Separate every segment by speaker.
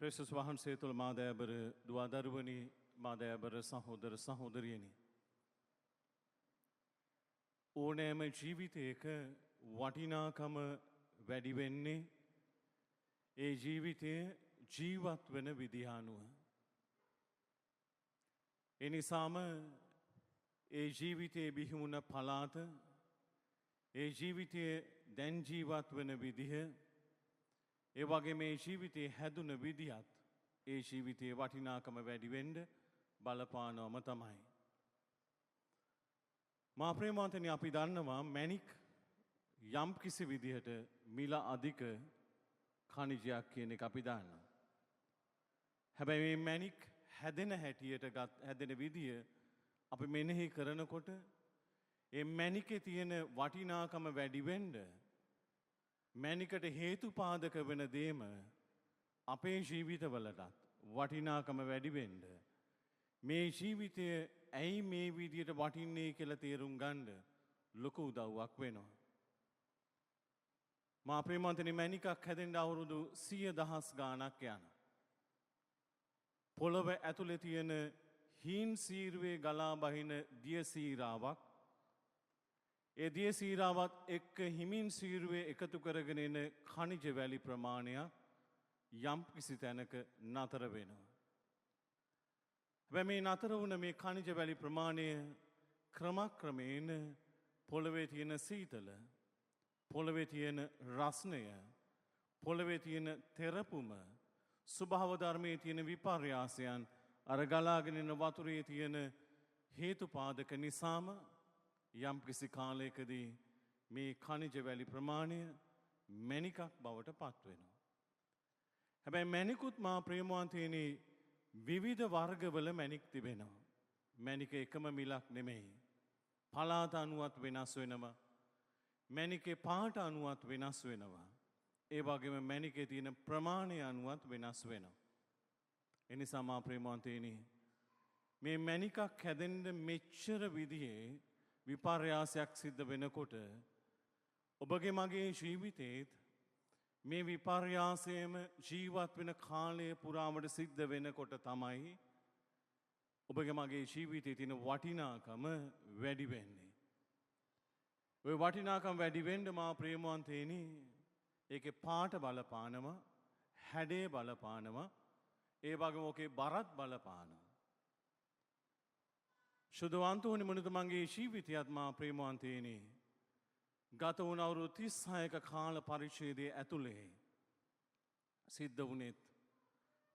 Speaker 1: ක්‍රිස්තුස් වහන්සේ තුළ මා දෑබර දුවදරුවනි මා දෑබර සහෝදර සහෝදරියනි. ඕනෑම ජීවිතයක වටිනාකම වැඩි වෙන්නේ ඒ ජීවිතය ජීවත් වෙන විදිහානුව. ඒ නිසාම ඒ ජීවිතයේ බිහිවුණ පළාත ඒ ජීවිතයේ දැන් ජීවත් වෙන විදිහ ඒ වගේ මේ ජීවිතයේ හැදුන විදිහත් ඒ ජීවිතයේ වටිනාකම වැඩි වෙන්න බලපානවම තමයි. මා ප්‍රේමාන්තනි අපි දන්නවා මැණික් යම් කිසි විදිහට මිල අධික ඛනිජයක් කියන එක අපි දන්නවා. හැබැයි මේ මැණික් හැදෙන හැටියට හැදෙන විදිය අපි මෙනෙහි කරනකොට ඒ මැණිකේ තියෙන වටිනාකම වැඩි වෙන්න මැණිකට හේතුපාදක වෙන දේම අපේ ජීවිතවලටත් වටිනාකම වැඩි වෙන්න මේ ජීවිතය ඇයි මේ විදියට වටින්නේ කියලා තේරුම් ගන්න ලොකු උදව්වක් වෙනවා. මා ප්‍රේමන්තනි මැණිකක් හැදෙන්න අවුරුදු 100,000 ගාණක් යනවා. පොළව ඇතුලේ තියෙන හීන් සීරුවේ ගලා බහින දිය සීරාවක් ඒ දිය සීරාවත් එක්ක හිමින් සීරුවේ එකතු කරගෙන එන ඛනිජ වැලි ප්‍රමාණයක් යම් කිසි තැනක නතර වෙනවා. හැබැයි මේ නතර වුණ මේ ඛනිජ වැලි ප්‍රමාණය ක්‍රමක්‍රමයෙන් පොළවේ තියෙන සීතල, පොළවේ තියෙන රස්නය, පොළවේ තියෙන තෙරපුම, ස්වභාව ධර්මයේ තියෙන විපර්යාසයන් අර ගලාගෙන එන වතුරේ තියෙන හේතුපාදක නිසාම යම් කිසි කාලයකදී මේ ඛනිජ වැලි ප්‍රමාණය මැණිකක් බවට පත් වෙනවා. හැබැයි මැණිකුත් මා ප්‍රේමවන්තයනි විවිධ වර්ගවල මැණික් තිබෙනවා. මැණික එකම මිලක් නෙමෙයි. පළාත අනුවත් වෙනස් වෙනවා. මැණිකේ පාට අනුවත් වෙනස් වෙනවා. ඒ වගේම මැණිකේ තියෙන ප්‍රමාණය අනුවත් වෙනස් වෙනවා. ඒ නිසා මා ප්‍රේමවන්තයනි මේ මැණිකක් හැදෙන්න මෙච්චර විදිහේ විපර්යාසයක් සිද්ධ වෙනකොට ඔබගේ මගේ ජීවිතේත් මේ විපර්යාසයම ජීවත් වෙන කාලය පුරාමට සිද්ධ වෙනකොට තමයි ඔබගේ මගේ ජීවිතයේ තියෙන වටිනාකම වැඩි වෙන්නේ. ඔය වටිනාකම වැඩි වෙන්න මා ප්‍රේමවන්තයනි ඒකේ පාට බලපානවා, හැඩේ බලපානවා, ඒ වගේම ඔකේ බරත් බලපානවා. ශුද්ධවන්තෝනි මුනිතුමන්ගේ ජීවිතයත් මා ප්‍රේමවන්තයනි ගත වුණ අවුරුදු 36ක කාල පරිච්ඡේදයේ ඇතුලේ සිද්ධ වුණෙත්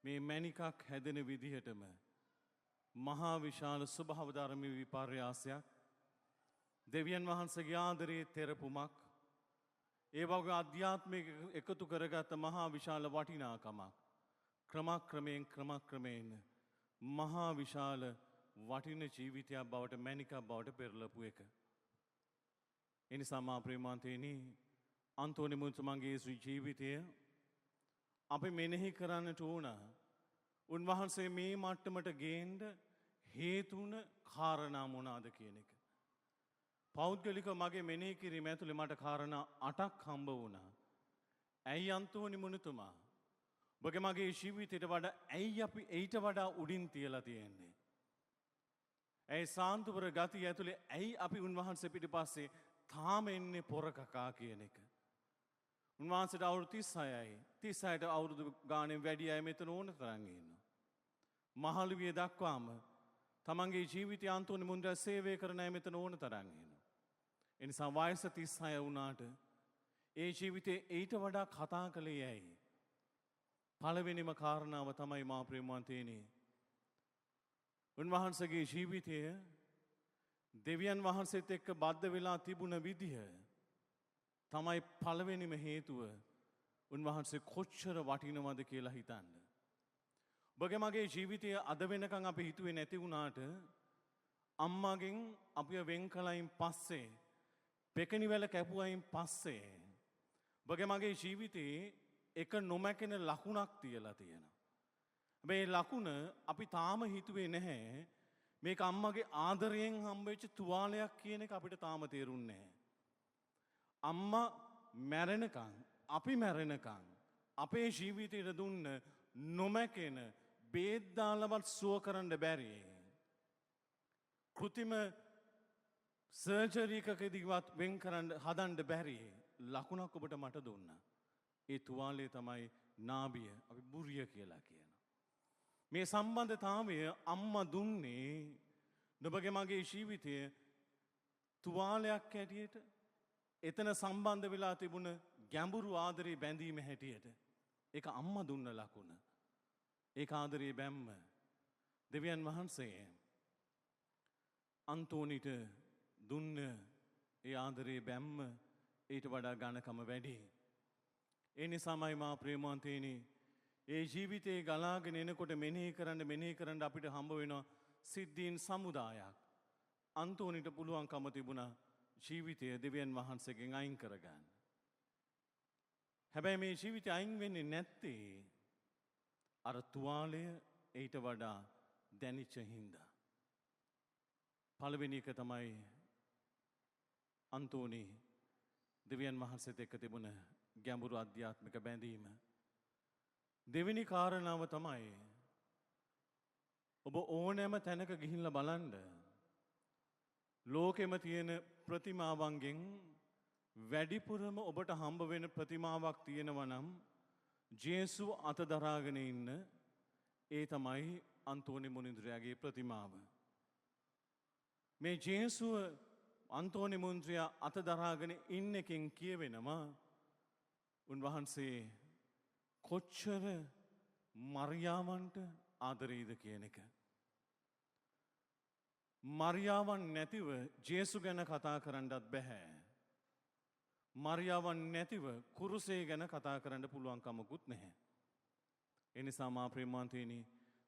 Speaker 1: මේ මැණිකක් හැදෙන විදිහටම මහා විශාල ස්වභාව ධර්මී විපර්යාසයක්, දෙවියන් වහන්සේගේ ආදරයේ තෙරපුමක්, ඒ වගේ අධ්‍යාත්මික එකතු කරගත් මහා විශාල වටිනාකමක් ක්‍රමක්‍රමයෙන් මහා විශාල වටින ජීවිතයක් බවට මැණිකක් බවට පෙරලපු එක. එනිසා මා ප්‍රේමාන්තයනි අන්තෝනි මුනිතුමන්ගේ ජීවිතය අපි මෙනෙහි කරන්නට ඕන. උන්වහන්සේ මේ මට්ටමට ගේන්න හේතු වුණ කාරණා මොනවාද කියන එක. පෞද්ගලික මගේ මෙනෙහි කිරීම ඇතුලේ මට කාරණා 8ක් හම්බ වුණා. ඇයි අන්තෝනි මුනිතුමා ඔබගේ මගේ ජීවිතයට වඩා ඇයි අපි ඊට වඩා උඩින් තියලා තියෙන්නේ? ඇයි සාන්තුවර ගතිය ඇතුලේ ඇයි අපි උන්වහන්සේ පිටිපස්සේ තාම එන්නේ පොර කකා කියන එක. උන්වහන්සේට අවුරුදු 36යි. 36ට අවුරුදු ගාණෙන් වැඩි අය මෙතන ඕන තරම් ඉන්නවා. මහලුවිය දක්වාම තමන්ගේ ජීවිතය අන්තෝනි මුන්දා සේවය කරන අය මෙතන ඕන තරම් ඉන්නවා. ඒ නිසා වයස 36 වුණාට ඒ ජීවිතේ ඊට වඩා කතා කළේ ඇයි? පළවෙනිම කාරණාව තමයි මා ප්‍රේමවන්තයනි උන්වහන්සේගේ ජීවිතය දෙවියන් වහන්සේත් එක්ක බද්ධ වෙලා තිබුණ විදිහ තමයි පළවෙනිම හේතුව උන්වහන්සේ කොච්චර වටිනවද කියලා හිතන්න. ඔබගේ මගේ ජීවිතය අද වෙනකන් අපි හිතුවේ නැති වුණාට අම්මාගෙන් අපිව වෙන් කළයින් පස්සේ පෙකණිවැල කැපුවයින් පස්සේ ඔබගේ මගේ ජීවිතේ එක නොමැකෙන ලකුණක් තියලා තියෙනවා. මේ ලකුණ අපි තාම හිතුවේ නැහැ. මේක අම්මගේ ආදරයෙන් හම්බෙච්ච තුවාලයක් කියන එක අපිට තාම තේරුන්නේ නැහැ. අම්මා මැරෙනකන් අපි මැරෙනකන් අපේ ජීවිතයට දුන්න නොමැකෙන බේත් දාලවත් සුව කරන්න බැරි. කෘතිම සර්ජරි එකකදීවත් වෙන් කරන්න හදන්න බැරි ලකුණක් ඔබට මට දුන්නා. ඒ තුවාලය තමයි නාභිය අපි බුරිය කියලා කියනවා. මේ සම්බන්ධතාවය අම්මා දුන්නේ නුඹගේ මගේ ජීවිතය තුවාලයක් හැටියට එතන සම්බන්ධ වෙලා තිබුණ ගැඹුරු ආදරේ බැඳීම හැටියට ඒක අම්මා දුන්න ලකුණ. ඒක ආදරේ බැම්ම දෙවියන් වහන්සේ අන්තෝනිට දුන්න ඒ ආදරේ බැම්ම ඊට වඩා ඝනකම වැඩි. ඒ නිසාමයි මා ප්‍රේමවන්තයනි ඒ ජීවිතේ ගලාගෙන එනකොට මෙනෙහි කරන්න අපිට හම්බ වෙනවා සිද්ධීන් සමුදායක්. අන්තෝනිට පුළුවන්කම තිබුණා ජීවිතය දෙවියන් වහන්සේගෙන් අයින් කරගන්න. හැබැයි මේ ජීවිතය අයින් වෙන්නේ නැත්තේ අර තුවාලය ඊට වඩා දැනිච්ච හින්දා. පළවෙනි එක තමයි අන්තෝනි දෙවියන් වහන්සේත් එක්ක තිබුණ ගැඹුරු අධ්‍යාත්මික බැඳීම. දෙවෙනි කාරණාව තමයි ඔබ ඕනෑම තැනක ගිහිල්ලා බලන්න ලෝකෙම තියෙන ප්‍රතිමාවන්ගෙන් වැඩිපුරම ඔබට හම්බ වෙන ප්‍රතිමාවක් තියෙනවා නම් ජේසු අත දරාගෙන ඉන්න ඒ තමයි අන්තෝනි මුනිඳුරයාගේ ප්‍රතිමාව. මේ ජේසුව අන්තෝනි මුනිඳුරයා අත දරාගෙන ඉන්න එකෙන් කියවෙනවා උන්වහන්සේ කොච්චර මරියාවන්ට ආදරේද කියන එක. මරියාවන් නැතිව ජේසු ගැන කතා කරන්නත් බැහැ. මරියාවන් නැතිව කුරුසේ ගැන කතා කරන්න පුළුවන් කමකුත් නැහැ. එනිසා මා ප්‍රේමවන්තයනි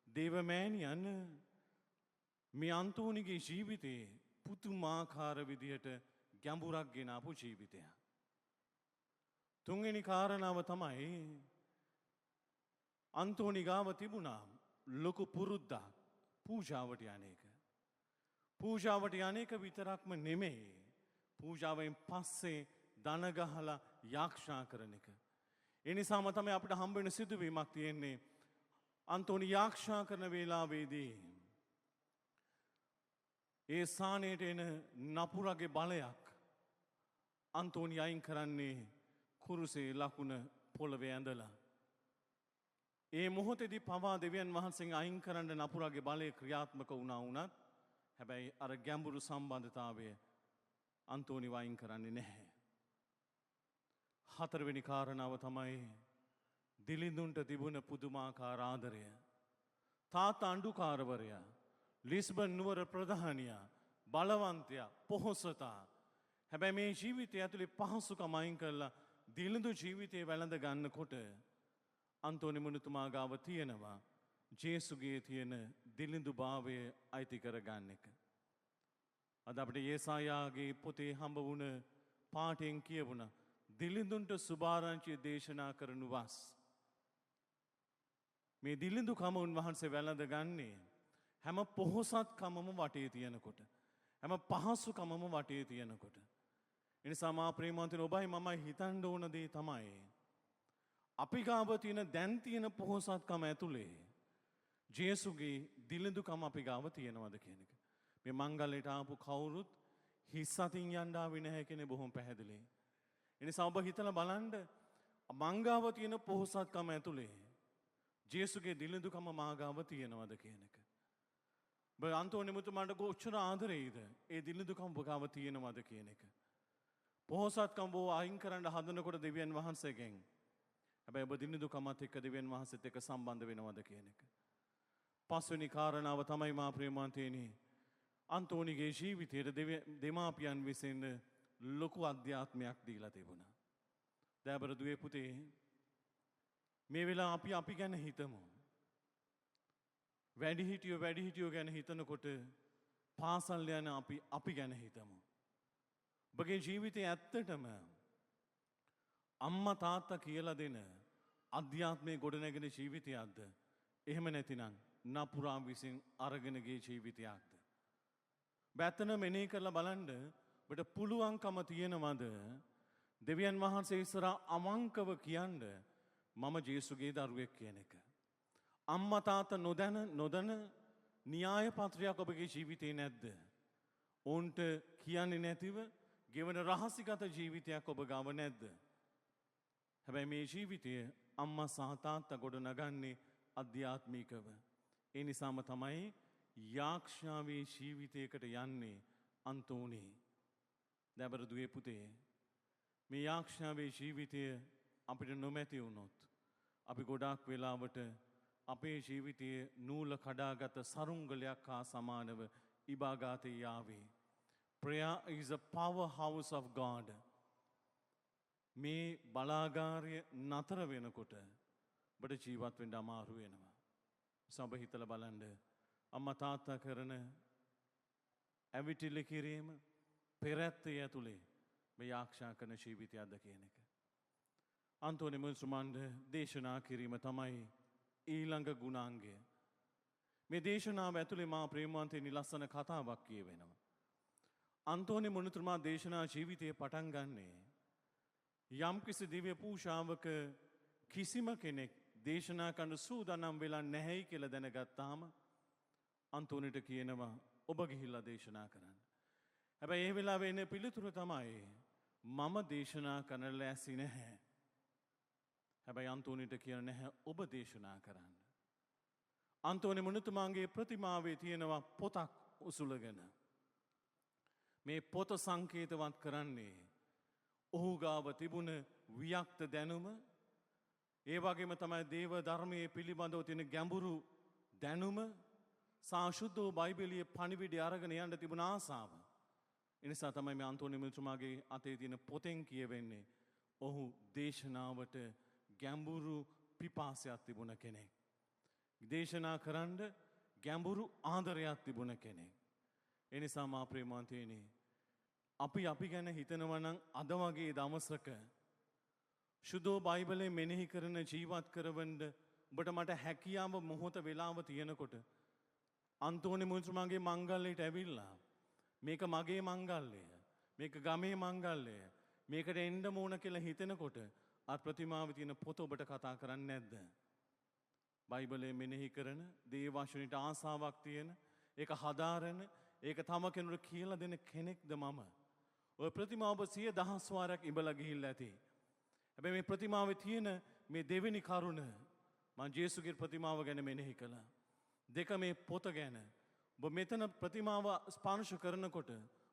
Speaker 1: දේවමෑණියන් මේ අන්තෝනිගේ ජීවිතේ පුදුමාකාර විදියට ගැඹුරක් ගෙන ආපු ජීවිතයක්. තුන්වෙනි කාරණාව තමයි අන්තෝනි ගාව තිබුණා ලොකු පුරුද්දක් පූජාවට යන එක. පූජාවට යන එක විතරක්ම නෙමෙයි. පූජාවෙන් පස්සේ දන ගහලා යාක්ෂා කරන එක. ඒ නිසාම තමයි අපිට හම්බ වෙන සිදුවීමක් තියෙන්නේ. අන්තෝනි යාක්ෂා කරන වේලාවේදී ඒ ස්ථානයට එන නපුරගේ බලයක් අන්තෝනි අයින් කරන්නේ කුරුසේ ලකුණ පොළවේ ඇඳලා. ඒ මොහොතේදී පවා දෙවියන් වහන්සේගෙන් අයින් කරන්න නපුරගේ බලය ක්‍රියාත්මක වුණා වුණත් හැබැයි අර ගැඹුරු සම්බන්ධතාවය අන්තෝනි වයින් කරන්නේ නැහැ. හතරවෙනි කාරණාව තමයි දිලිඳුන්ට තිබුණ පුදුමාකාර ආදරය. තාත්තා අඬුකාරවරයා, ලිස්බන් නුවර ප්‍රධානියා, බලවන්තයා, පොහොසතා. හැබැයි මේ ජීවිතය ඇතුලේ පහසුකම අයින් කරලා දිලිඳු ජීවිතේ වැළඳ ගන්නකොට අන්තෝනි මුනිතුමා ගාව තියෙනවා ජේසුගේ තියෙන දිලිඳු භාවය අයිති කරගන්න එක. අද අපිට යේසායාගේ පොතේ හම්බ වුණ පාඨයෙන් කියවුණා දිලිඳුන්ට සුභාරංචිය දේශනා කරනු වස්. මේ දිලිඳුකම උන්වහන්සේ වැළඳ ගන්නේ හැම පොහොසත්කමම වටේ තියෙනකොට. හැම පහසුකමම වටේ තියෙනකොට. එනිසා මා ප්‍රේමවන්තයනි ඔබයි මමයි හිතන්න ඕන දේ තමයි අපි ගාව තියෙන දැන් තියෙන පොහොසත්කම ඇතුලේ ජේසුගේ දිලිඳුකම අපි ගාව තියෙනවද කියන එක. මේ මංගලයට ආපු කවුරුත් හිස් අතින් යන්න ආවේ නැහැ කියන්නේ බොහොම පැහැදිලි. එනිසා ඔබ හිතලා බලන්න මංගාව තියෙන පොහොසත්කම ඇතුලේ ජේසුගේ දිලිඳුකම මාගාව තියෙනවද කියන එක. ඔබ අන්තෝනි මුතුමාට කොච්චර ආදරේද ඒ දිලිඳුකම ඔබ ගාව තියෙනවද කියන එක. පොහොසත්කම ඔබ අයින් කරන්න හදනකොට දෙවියන් වහන්සේගෙන් හැබැයි ඔබ දිලිඳුකමත් එක්ක දෙවියන් වහන්සේත් එක්ක සම්බන්ධ වෙනවද කියන එක. පස්වෙනි කාරණාව තමයි මා ප්‍රේමවන්තයනි අන්තෝනිගේ ජීවිතයට දෙමාපියන් විසින් ලොකු අධ්‍යාත්මයක් දීලා තිබුණා. දෑබර දුවේ පුතේ මේ වෙලාව අපි ගැන හිතමු. වැඩිහිටියෝ ගැන හිතනකොට පාසල් යන අපි ගැන හිතමු. ඔබගේ ජීවිතේ ඇත්තටම අම්මා තාත්තා කියලා දෙන අධ්‍යාත්මයේ ගොඩනැගෙන ජීවිතයක්ද? එහෙම නැතිනම් නපුරා විසින් අරගෙන ගිය ජීවිතයක්ද? බැතන මෙනෙහි කරලා බලන්න ඔබට පුළුවන්කම තියෙනවද දෙවියන් වහන්සේ ඉස්සරහා අමංකව කියන්න මම ජේසුගේ දරුවෙක් කියන එක. අම්මා තාත්තා නොදැන න්‍යාය පත්‍රයක් ඔබගේ ජීවිතේ නැද්ද? ඔවුන්ට කියන්නේ නැතිව ගෙවන රහසිගත ජීවිතයක් ඔබ ගාව නැද්ද? හැබැයි මේ ජීවිතය අම්මා සහ තාත්තා ගොඩ නගන්නේ අධ්‍යාත්මිකව. ඒ නිසාම තමයි යාක්ෂාවේ ජීවිතයකට යන්නේ අන්තෝනී. දැබර දුවේ පුතේ, මේ යාක්ෂාවේ ජීවිතය අපිට නොමැති වුණොත් අපි ගොඩාක් වෙලාවට අපේ ජීවිතයේ නූල කඩාගත සරුංගලයක් හා සමානව ඉබාගාතේ යාවේ. Prayer is a powerhouse of God. මේ බලාගාරය නතර වෙනකොට ඔබට ජීවත් වෙන්න අමාරු වෙනවා. සබ හිතලා බලන්න, අම්මා තාත්තා කරන ඇවිටිලි කිරීම පෙරැත්තේ ඇතුලේ මේ යාක්ෂා කරන ජීවිතයක්ද කියන එක. අන්තෝනි මුල්සුමන්ඩ දේශනා කිරීම තමයි ඊළඟ ගුණාංගය. මේ දේශනාව ඇතුලේ මා ප්‍රේමවන්තයනි ලස්සන කතාවක් කියවෙනවා. අන්තෝනි මුනිතුමා දේශනා ජීවිතයේ පටන් ගන්නේ යම්කිසි දිව්‍ය පූජාවක කිසිම කෙනෙක් දේශනා කරන්න සූදානම් වෙලා නැහැයි කියලා දැනගත්තාම අන්තෝනිට කියනවා ඔබ ගිහිල්ලා දේශනා කරන්න. හැබැයි ඒ වෙලාවේ එන පිළිතුර තමයි මම දේශනා කරන්න ලෑස්ති නැහැ. හැබැයි අන්තෝනිට කියන නැහැ ඔබ දේශනා කරන්න. අන්තෝනි මුනිතුමාගේ ප්‍රතිමාවේ තියෙනවා පොතක් උසුලගෙන. මේ පොත සංකේතවත් කරන්නේ ඔහු ගාව තිබුණ වියක්ත දැනුම, ඒ වගේම තමයි දේව ධර්මයේ පිළිබඳව තියෙන ගැඹුරු දැනුම, සාශුද්ධ වූ බයිබලයේ පණිවිඩය අරගෙන යන්න තිබුණ ආසාව. ඒ නිසා තමයි මේ අන්තෝනි මුනිතුමාගේ අතේ තියෙන පොතෙන් කියවෙන්නේ ඔහු දේශනාවට ගැඹුරු පිපාසයක් තිබුණ කෙනෙක්. දේශනා කරන්න ගැඹුරු ආදරයක් තිබුණ කෙනෙක්. ඒ නිසා මා ප්‍රේමවන්තයනි, අපි ගැන හිතනවා නම් අද වගේ දවසක සුදෝ බයිබලයේ මෙනෙහි කරන ජීවත් කරවන්න ඔබට මට හැකියාව මොහොත වෙලාව තියෙනකොට අන්තෝනි මුනිතුමාගේ මංගල්‍යයට ඇවිල්ලා මේක මගේ මංගල්‍යය, මේක ගමේ මංගල්‍යය, මේකට එන්න ඕන කියලා හිතෙනකොට අර ප්‍රතිමාවේ තියෙන පොත ඔබට කතා කරන්නේ නැද්ද? බයිබලයේ මෙනෙහි කරන දේ වචනෙට ආසාවක් තියෙන, ඒක හදාරන, ඒක තම කෙනෙකුට කියලා දෙන කෙනෙක්ද මම? ඔය ප්‍රතිමාව 100,000 වාරයක් ඉඹලා ගිහිල්ලා ඇති. හැබැයි මේ ප්‍රතිමාවේ තියෙන මේ දෙවෙනි කරුණ මම ජේසුගේ ප්‍රතිමාව ගැන මෙනෙහි කළා. දෙක මේ පොත ගැන. ඔබ මෙතන ප්‍රතිමාව ස්පර්ශ කරනකොට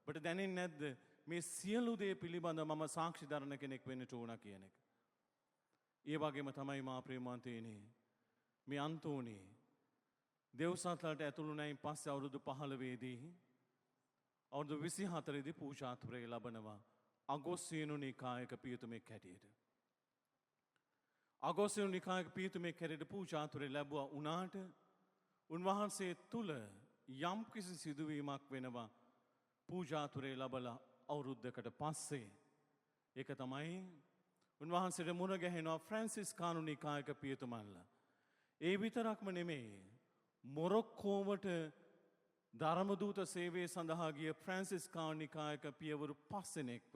Speaker 1: ඔබට දැනෙන්නේ නැද්ද මේ සියලු දේ පිළිබඳ මම සාක්ෂි දරන කෙනෙක් වෙන්න ඕන කියන එක? ඒ වගේම තමයි මා ප්‍රේමවන්තයනි, මේ අන්තෝනි දෙව්සත්ලට ඇතුළු නැයින් පස්සේ අවුරුදු 15 දී අවුරුදු 24 දී පූජාතුරය ලබනවා අගොස්සියනු නිකායක පියතුමෙක් හැටියට. අගොස්සියනු නිකායක පියතුමෙක් හැටියට පූජාතුරය ලැබුවා උනාට උන්වහන්සේ තුල යම් කිසි සිදුවීමක් වෙනවා පූජාතුරය ලබලා අවුරුද්දකට පස්සේ. ඒක තමයි උන්වහන්සේට මුණ ගැහෙනවා ෆ්‍රැන්සිස්කානු නිකායක පියතුමන්ලා. ඒ විතරක්ම නෙමෙයි, මොරොක්කෝවට ධර්මදූත සේවය සඳහා ගිය ෆ්‍රැන්සිස්කානු නිකායක පියවරු 5 දෙනෙක්ව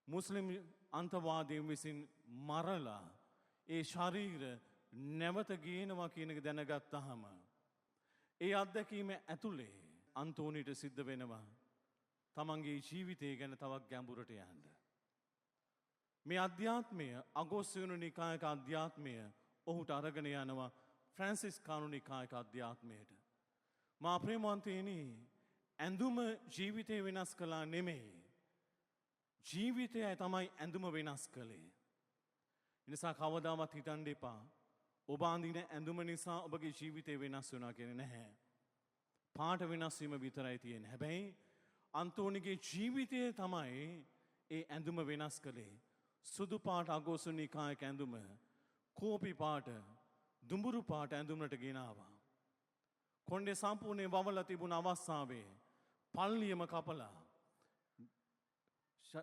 Speaker 1: මුස්ලිම් අන්තවාදීන් විසින් මරලා ඒ ශරීර නැවත ගේනවා කියන එක දැනගත්තාම ඒ අත්දැකීම ඇතුලේ අන්තෝනිට සිද්ධ වෙනවා තමන්ගේ ජීවිතය ගැන තවත් ගැඹුරට යන්න. මේ අධ්‍යාත්මය, අගොස්සියනු නිකායක අධ්‍යාත්මය ඔහුට අරගෙන යනවා ෆ්‍රැන්සිස්කානු නිකායක අධ්‍යාත්මයට. මා ප්‍රේමවන්තයනි, ඇඳුම ජීවිතය වෙනස් කළා නෙමෙයි, ජීවිතයයි තමයි ඇඳුම වෙනස් කළේ. එනිසා කවදාවත් හිතන්න එපා ඔබ අඳින ඇඳුම නිසා ඔබගේ ජීවිතය වෙනස් වෙනවා කියන්නේ නැහැ. පාට වෙනස් වීම විතරයි තියෙන්නේ. හැබැයි අන්තෝනිගේ ජීවිතය තමයි ඒ ඇඳුම වෙනස් කළේ. සුදු පාට අගොස්සියනු නිකායක ඇඳුම කෝපි පාට, දුඹුරු පාට ඇඳුමට ගෙනාවා. කොණ්ඩේ සම්පූර්ණයෙන් වවලා තිබුණ අවස්ථාවේ පල්ලියම කපලා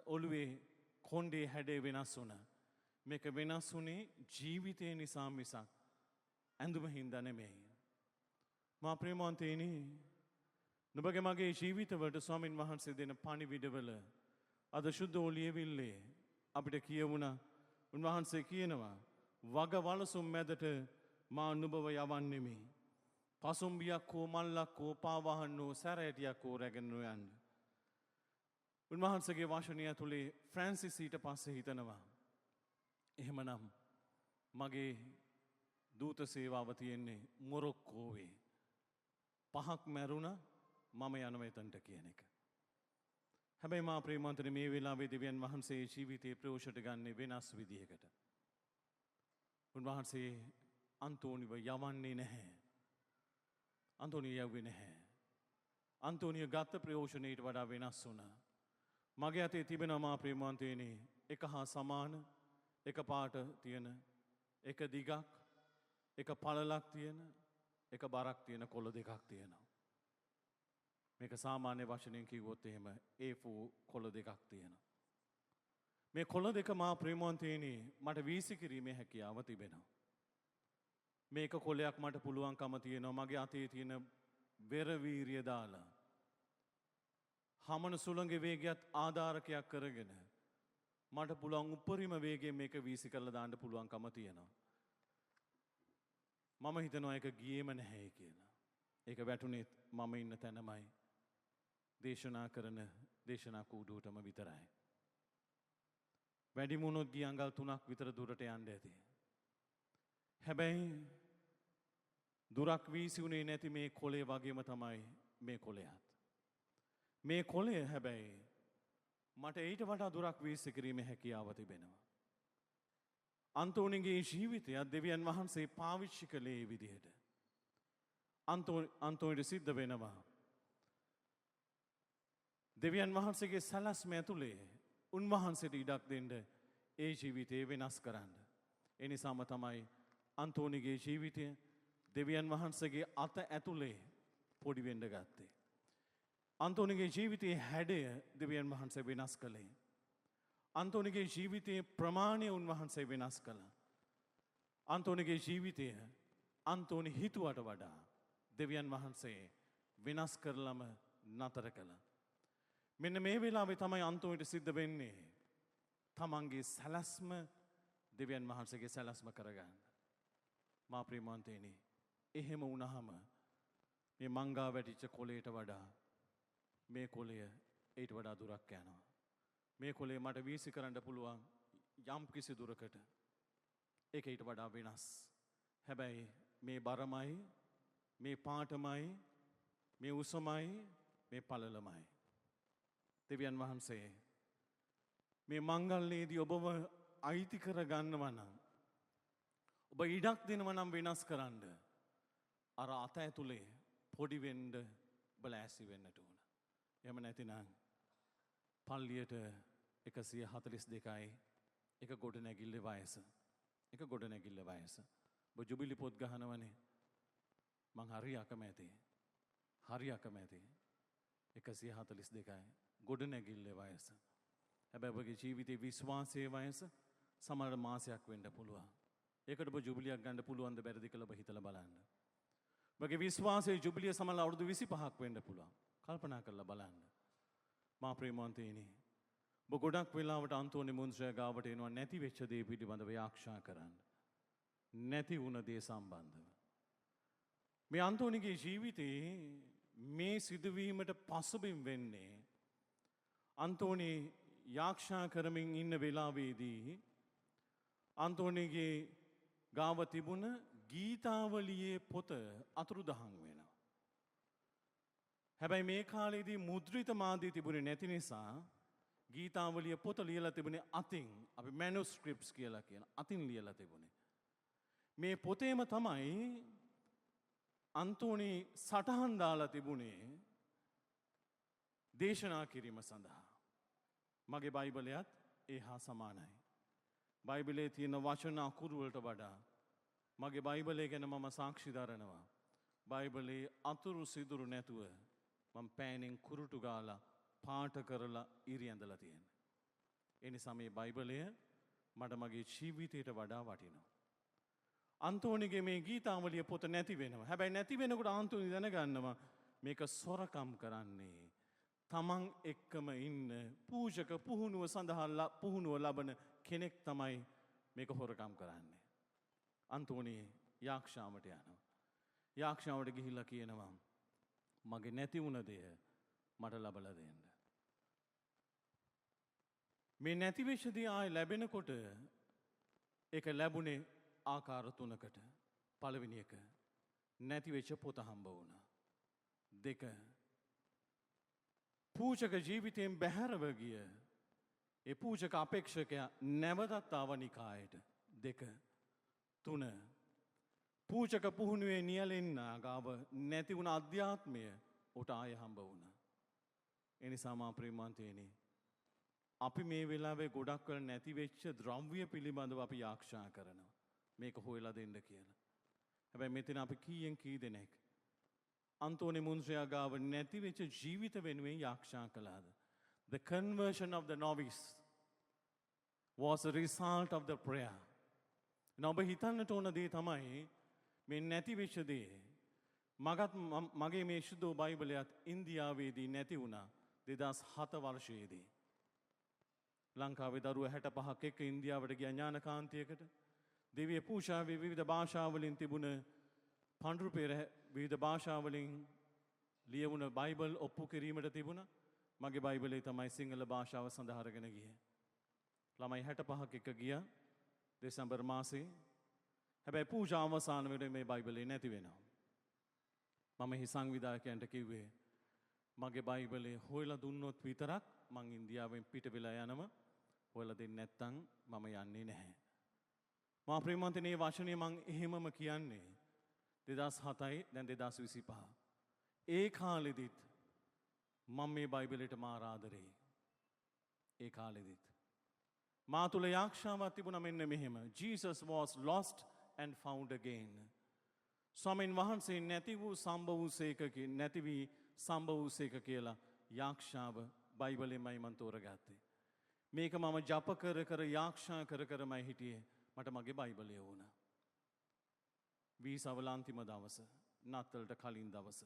Speaker 1: ඔළුවේ කොණ්ඩේ හැඩය වෙනස් වුණා. මේක වෙනස් වුණේ ජීවිතය නිසා මිසක් ඇඳුම හින්දා නෙමෙයි. මා ප්‍රේමවන්තයනි, නුඹගේ මගේ ජීවිතවලට ස්වාමින් වහන්සේ දෙන පණිවිඩවල අද සුද්ධ ඔලියවිල්ලේ අපිට කියවුණා. උන්වහන්සේ කියනවා වග වලසුම් මැදට මා නුඹව යවන්නෙමි. පසුම්බියක් හෝ මල්ලක් හෝ පාවාහන් හෝ සැරෑටියක් හෝ රැගෙන නොයන්න. උන්වහන්සේගේ වචනය තුලේ ෆ්‍රැන්සිස් ඊට පස්සේ හිතනවා. එහෙමනම් මගේ දූත සේවාව තියෙන්නේ මොරොක්කෝවේ. 5ක් මැරුණා මම යනවා එතනට කියන එක. හැබැයි මා ප්‍රේමන්තනේ මේ වෙලාවේ දෙවියන් වහන්සේ ජීවිතේ ප්‍රයෝජනට ගන්න වෙනස් විදිහකට. උන්වහන්සේ අන්තෝනිව යවන්නේ නැහැ. අන්තෝනිය යව්වේ නැහැ. අන්තෝනිය ගත්ත ප්‍රයෝජනයට වඩා වෙනස් වුණා. මගේ අතේ තිබෙනවා මා ප්‍රේමවන්තයනි එක හා සමාන එක පාට තියෙන එක දිගක් එක පළලක් තියෙන එක බරක් තියෙන කොළ දෙකක් තියෙනවා. මේක සාමාන්‍ය වචනයෙන් කිව්වොත් එහෙම A4 කොළ දෙකක් තියෙනවා. මේ කොළ දෙක මා ප්‍රේමවන්තයනි මට වීසි කිරීමේ හැකියාව තිබෙනවා. මේක කොළයක් මට පුළුවන්කම තියෙනවා මගේ අතේ තියෙන වෙර වීරිය දාලා හමන සුළඟේ වේගයත් ආධාරකයක් කරගෙන මට පුළුවන් උපරිම වේගයෙන් මේක වීසි කරලා දාන්න පුළුවන්කම තියෙනවා. මම හිතනවා ඒක ගියේම නැහැ කියලා. ඒක වැටුනේ මම ඉන්න තැනමයි. දේශනා කරන දේශනා කූඩුවටම විතරයි. වැඩිම වුණොත් ගිය අඟල් 3ක් විතර දුරට යන්න ඇති. හැබැයි දුරක් වීසි උනේ නැති මේ කොළේ වගේම තමයි මේ කොළයත්. මේ කොළය හැබැයි මට ඊට වඩා දුරක් වීසි කිරීමේ හැකියාව තිබෙනවා. අන්තෝනිගේ ජීවිතයත් දෙවියන් වහන්සේ පාවිච්චි කළේ මේ විදිහට. අන්තෝනිට සිද්ධ වෙනවා. දෙවියන් වහන්සේගේ සැලැස්ම ඇතුලේ උන්වහන්සේට ඉඩක් දෙන්න ඒ ජීවිතේ වෙනස් කරන්න. ඒ නිසාම තමයි අන්තෝනිගේ ජීවිතය දෙවියන් වහන්සේගේ අත ඇතුලේ පොඩි වෙන්න ගත්තේ. අන්තෝනිගේ ජීවිතයේ හැඩය දෙවියන් වහන්සේ වෙනස් කළේ. අන්තෝනිගේ ජීවිතයේ ප්‍රමාණය උන්වහන්සේ වෙනස් කළා. අන්තෝනිගේ ජීවිතය අන්තෝනි හිතුවට වඩා දෙවියන් වහන්සේ වෙනස් කරලම නතර කළා. මෙන්න මේ වෙලාවේ තමයි අන්තෝනිට සිද්ධ වෙන්නේ තමන්ගේ සැලැස්ම දෙවියන් වහන්සේගේ සැලැස්ම කරගන්න. මා ප්‍රේමවන්තයනි එහෙම වුණාම මේ මංගා වැටිච්ච කොළයට වඩා මේ කොළය ඊට වඩා දුරක් යනවා. මේ කොළේ මට වීසි කරන්න පුළුවන් යම් කිසි දුරකට. ඒක ඊට වඩා වෙනස්. හැබැයි මේ බරමයි මේ පාටමයි මේ උසමයි මේ පළලමයි. දෙවියන් වහන්සේ මේ මංගල්‍යයේදී ඔබව අයිති කර ගන්නවා නම් ඔබ ඉඩක් දෙනවා නම් වෙනස් කරන්න අර අත ඇතුලේ පොඩි වෙන්න බලාසි වෙන්නට ඕන. එහෙම නැතිනම් පල්ලියට 142යි එක ගොඩනැගිල්ල වයස. එක ගොඩනැගිල්ල වයස. ඔබ ජුබිලි පොත් ගහනවනේ. මං හරි අකමැති. හරි අකමැති. 142යි ගොඩනැගිල්ල වයස. හැබැයි ඔබගේ ජීවිතේ විශ්වාසයේ වයස සමහර මාසයක් වෙන්න පුළුවන්. ඒකට ඔබ ජුබිලියක් ගන්න පුළුවන්ද බැරිද කියලා ඔබ හිතලා බලන්න. ඔබගේ විශ්වාසයේ ජුබිලිය සමහර අවුරුදු 25ක් වෙන්න පුළුවන්. කල්පනා කරලා බලන්න. මා ප්‍රේමවන්තයනි ඔබ ගොඩක් වෙලාවට අන්තෝනි මුන්ස්‍රය ගාවට එනවා නැති වෙච්ච දේ පිළිබඳව යාක්ෂා කරන්න. නැති වුණ දේ සම්බන්ධව. මේ අන්තෝනිගේ ජීවිතේ මේ සිදුවීමට පසුබිම් වෙන්නේ අන්තෝනි යාක්ෂා කරමින් ඉන්න වෙලාවේදී අන්තෝනිගේ ගාව තිබුණ ගීතාවලියේ පොත අතුරුදහන් වෙනවා. හැබැයි මේ කාලේදී මුද්‍රිත මාධ්‍ය තිබුණේ නැති නිසා ගීතාවලිය පොත ලියලා තිබුණේ අතින්. අපි මැනුස්ක්‍රිප්ට්ස් කියලා කියන අතින් ලියලා තිබුණේ. මේ පොතේම තමයි අන්තෝනි සටහන් දාලා තිබුණේ දේශනා කිරීම සඳහා. මගේ බයිබලයත් ඒ හා සමානයි. බයිබලයේ තියෙන වචන අකුරු වලට වඩා මගේ බයිබලය ගැන මම සාක්ෂි දරනවා. බයිබලයේ අතුරු සිදුරු නැතුව මම පෑනෙන් කුරුටු ගාලා පාට කරලා ඉරි ඇඳලා තියෙනවා. ඒ නිසා මේ බයිබලය මට මගේ ජීවිතයට වඩා වටිනවා. අන්තෝනිගේ මේ ගීතාවලිය පොත නැති වෙනවා. හැබැයි නැති වෙනකොට අන්තෝනි දැනගන්නවා මේක සොරකම් කරන්නේ තමන් එක්කම ඉන්න පූජක පුහුණුව සඳහා පුහුණුව ලබන කෙනෙක් තමයි මේක හොරකම් කරන්නේ. අන්තෝනි යාක්ෂාවට යනවා. යාක්ෂාවට ගිහිල්ලා කියනවා මගේ නැති වුණ දෙය මට ලබලා දෙන්න. මේ නැති වෙච්ච දේ ආයෙ ලැබෙනකොට ඒක ලැබුණේ ආකාර තුනකට. පළවෙනි එක නැති වෙච්ච පොත හම්බ වුණා. දෙක පූජක ජීවිතයෙන් බැහැරව ගිය ඒ පූජක අපේක්ෂකයා නැවතත් ආව නිකායට. දෙක තුන පූජක පුහුණුවේ නියැලෙන්නා ගාව නැති වුණ අධ්‍යාත්මය ඔට ආය හම්බ වුණා. එනිසා මා ප්‍රේමාන්තයනි අපි මේ වෙලාවේ ගොඩක් කල නැති වෙච්ච ද්‍රව්‍ය පිළිබඳව අපි යාක්ෂා කරනවා. මේක හොයලා දෙන්න කියලා. හැබැයි මෙතන අපි කීයෙන් කී දෙනෙක් අන්තෝනි මුන්ස්‍රයා ගාව නැති වෙච්ච ජීවිත වෙනුවෙන් යාක්ෂා කළාද? The conversion of the novice was a result of the prayer. ඔබ හිතන්නට ඕන දේ තමයි මේ නැති වෙච්ච දේ මගේ මේ ශුද්ධ බයිබලයත් ඉන්දියාවේදී නැති වුණා 2007 වර්ෂයේදී. ලංකාවේ දරුව 65ක් එක්ක ඉන්දියාවට ගියා ඥානකාන්තියකට. දිව්‍ය පූජාවේ විවිධ භාෂාවලින් තිබුණ පඬුරු පෙර විවිධ භාෂාවලින් ලියවුණ බයිබල් ඔප්පු කිරීමට තිබුණා. මගේ බයිබලේ තමයි සිංහල භාෂාව සඳහා අරගෙන ගියේ. ළමයි 65ක් එක්ක ගියා දෙසැම්බර් මාසේ. හැබැයි පූජා අවසාන වෙලේ මේ බයිබලේ නැති වෙනවා. මම හි සංවිධායකයන්ට කිව්වේ මගේ බයිබලේ හොයලා දුන්නොත් විතරක් මං ඉන්දියාවෙන් පිට වෙලා යනවා. හොයලා දෙන්නේ නැත්නම් මම යන්නේ නැහැ. මා ප්‍රේමන්තනේ වචනේ මං එහෙමම කියන්නේ 2007යි දැන් 2025. ඒ කාලෙදිත් මම මේ බයිබලයට මාර ආදරෙයි. ඒ කාලෙදිත් මා තුල යාක්ෂාවක් තිබුණා මෙන්න මෙහෙම. Jesus was lost and found again. ස්වාමීන් වහන්සේ නැති වූ සම්බ වූසේක නැති වී සම්බ වූසේක කියලා යාක්ෂාව බයිබලෙන්මයි මම තෝරගත්තේ. මේක මම ජප කර කර යාක්ෂා කර කරමයි හිටියේ. මට මගේ බයිබලය වුණා. වීසවල අන්තිම දවස නත්තලට කලින් දවස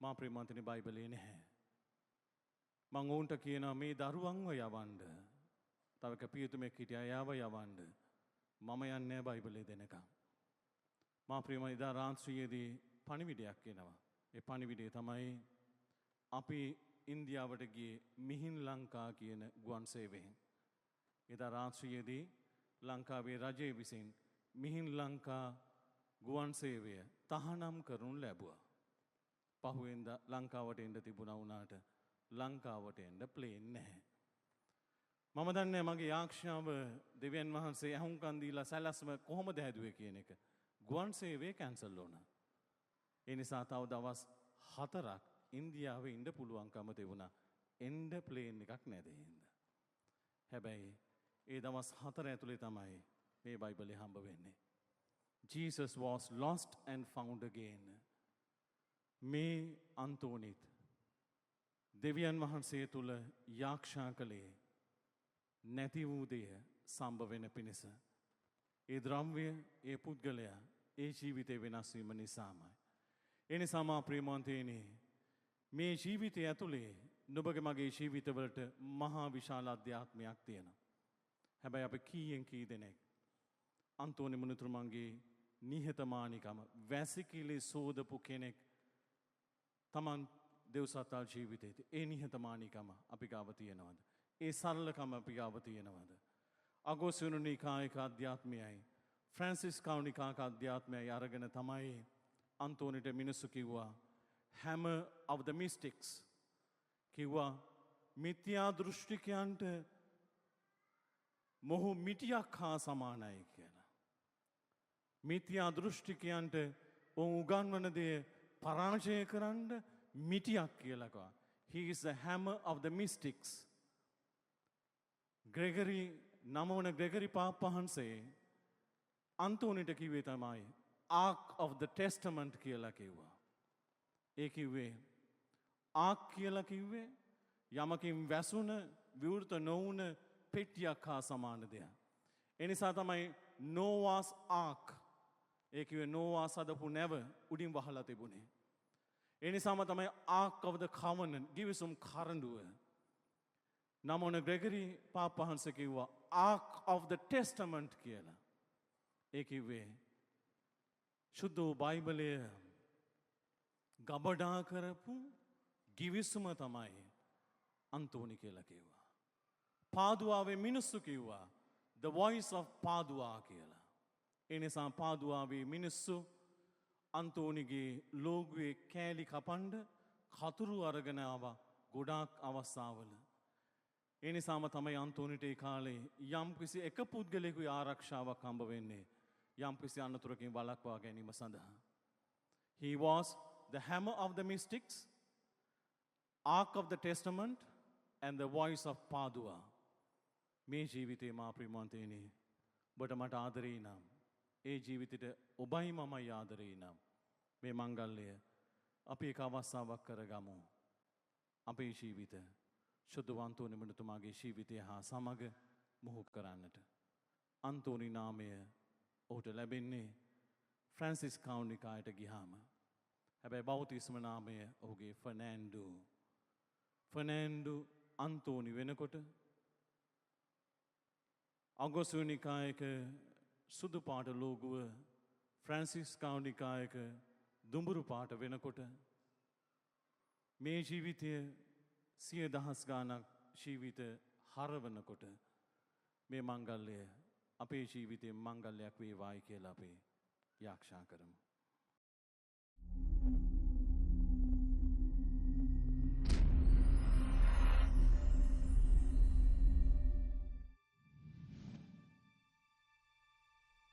Speaker 1: මා ප්‍රේමන්තනේ බයිබලේ නැහැ. මං ඔවුන්ට කියනවා මේ දරුවන්ව යවන්න. තව කපියතුමෙක් හිටියා යාව යවන්න. මම යන්නේ බයිබලේ දෙනකම්. මා ප්‍රේමන් ඉදා රාත්‍රියේදී පණිවිඩයක් එනවා. ඒ පණිවිඩය තමයි අපි ඉන්දියාවට ගියේ මිහින් ලංකා කියන ගුවන් සේවයෙන්. එදා රාත්‍රියේදී ලංකාවේ රජය විසින් මිහින් ලංකා ගුවන් සේවය තහනම් කරනු ලැබුවා. පහුවෙන්ද ලංකාවට එන්න තිබුණා වුණාට ලංකාවට එන්න ප්ලේන් නැහැ. මම දන්නේ මගේ යාක්ෂාව දෙවියන් වහන්සේ අහුම්කන් දීලා සැලැස්ම කොහොමද හැදුවේ කියන එක. ගුවන් සේවය කැන්සල් වුණා. ඒ නිසා තව දවස් 4ක් ඉන්දියාවේ ඉන්න පුළුවන්කම තිබුණා. එන්න ප්ලේන් එකක් නැදේ හින්දා. හැබැයි ඒ දවස් 4 ඇතුලේ තමයි මේ බයිබලේ හම්බ වෙන්නේ. Jesus was lost and found again. මේ අන්තෝනිත් දෙවියන් වහන්සේ තුල යාක්ෂා කළේ නැති වූ දෙය සම්භව වෙන පිණිස. ඒ ද්‍රව්‍ය, ඒ පුද්ගලයා, ඒ ජීවිතේ වෙනස් වීම නිසාමයි. ඒ නිසා මා ප්‍රේමවන්තයනි මේ ජීවිතය ඇතුලේ නුඹගේ මගේ ජීවිතවලට මහා විශාල අධ්‍යාත්මයක් තියෙනවා. හැබැයි අපි කීයෙන් කී දෙනෙක් අන්තෝනි මුනිතුරුමන්ගේ නිහතමානිකම වැසිකිලි සෝදපු කෙනෙක් තමන් දෙව්සත්තාල් ජීවිතේදී ඒ නිහතමානිකම අපි ගාව තියෙනවද? ඒ සරලකම අපි ගාව තියෙනවද? අගෝස්තියන නිකායක අධ්‍යාත්මයයි ෆ්‍රැන්සිස්කානිකාක අධ්‍යාත්මයයි අරගෙන තමයි අන්තෝනිට මිනිස්සු කිව්වා hammer of the mystics කිව්වා මිත්‍යා දෘෂ්ටිකයන්ට මොහු මිටියක් හා සමානයි කියලා. මිත්‍යා දෘෂ්ටිකයන්ට ඔවුන් උගන්වන දේ පරාජය කරන්න මිටියක් කියලා කිව්වා. He is the hammer of the mystics. Gregory නමවන ග්‍රෙගරි පාප්පහන්සේ අන්තෝනිට කිව්වේ තමයි Ark of the Testament කියලා කිව්වා. ඒ කිව්වේ ආක් කියලා කිව්වේ යමකින් වැසුන විවෘත නොවුන පෙට්ටියක් හා සමාන දෙයක්. ඒ නිසා තමයි Noah's Ark. ඒ කිව්වේ නෝවා සදපු නැව උඩින් වහලා තිබුණේ. ඒ නිසාම තමයි Ark of the Covenant ගිවිසුම් කරඬුව. නමෝන ග්‍රෙගරි පාප්පහන්සේ කිව්වා Ark of the Testament කියලා. ඒ කිව්වේ ශුද්ධ වූ බයිබලය ගබඩා කරපු ගිවිසුම තමයි අන්තෝනි කියලා කිව්වා. පාදුවාවේ මිනිස්සු කිව්වා the voice of පාදුවා කියලා. ඒ නිසා පාදුවාවේ මිනිස්සු අන්තෝනිගේ ලෝගුවේ කෑලි කපන්ඩ කතුරු අරගෙන ආවා ගොඩාක් අවස්ථාවල. ඒ නිසාම තමයි අන්තෝනිට ඒ කාලේ යම්කිසි එක පුද්ගලයෙකුගේ ආරක්ෂාවක් හම්බ වෙන්නේ යම්කිසි අනතුරකින් වළක්වා ගැනීම සඳහා. He was the hammer of the mystics, ark of the testament and the voice of Padua. මේ ජීවිතේ මා ප්‍රියමන්තේනි ඔබට මට ආදරේ නම් ඒ ජීවිතේට ඔබයි මමයි ආදරේ නම් මේ මංගල්‍යය අපි එක අවස්ථාවක් කරගමු. අපේ ජීවිත ශුද්ධ අන්තෝනි මුනිතුමාගේ ජීවිතය හා සමග මුහු කරන්නට. අන්තෝනි නාමය ඔහුට ලැබෙන්නේ ෆ්‍රැන්සිස් කවුනිකායට ගියාම. හැබැයි බෞතිස්ම නාමය ඔහුගේ ෆර්නෑන්ඩු අන්තෝනි වෙනකොට අගොස්තුනිකායක සුදු පාට ලෝගුව ෆ්‍රැන්සිස් කවුනිකායක දුඹුරු පාට වෙනකොට මේ ජීවිතය 100,000 ගාණක් ජීවිත හරවනකොට මේ මංගල්‍යය අපේ ජීවිතේ මංගල්‍යයක් වේවායි කියලා අපි යාක්ෂා කරමු.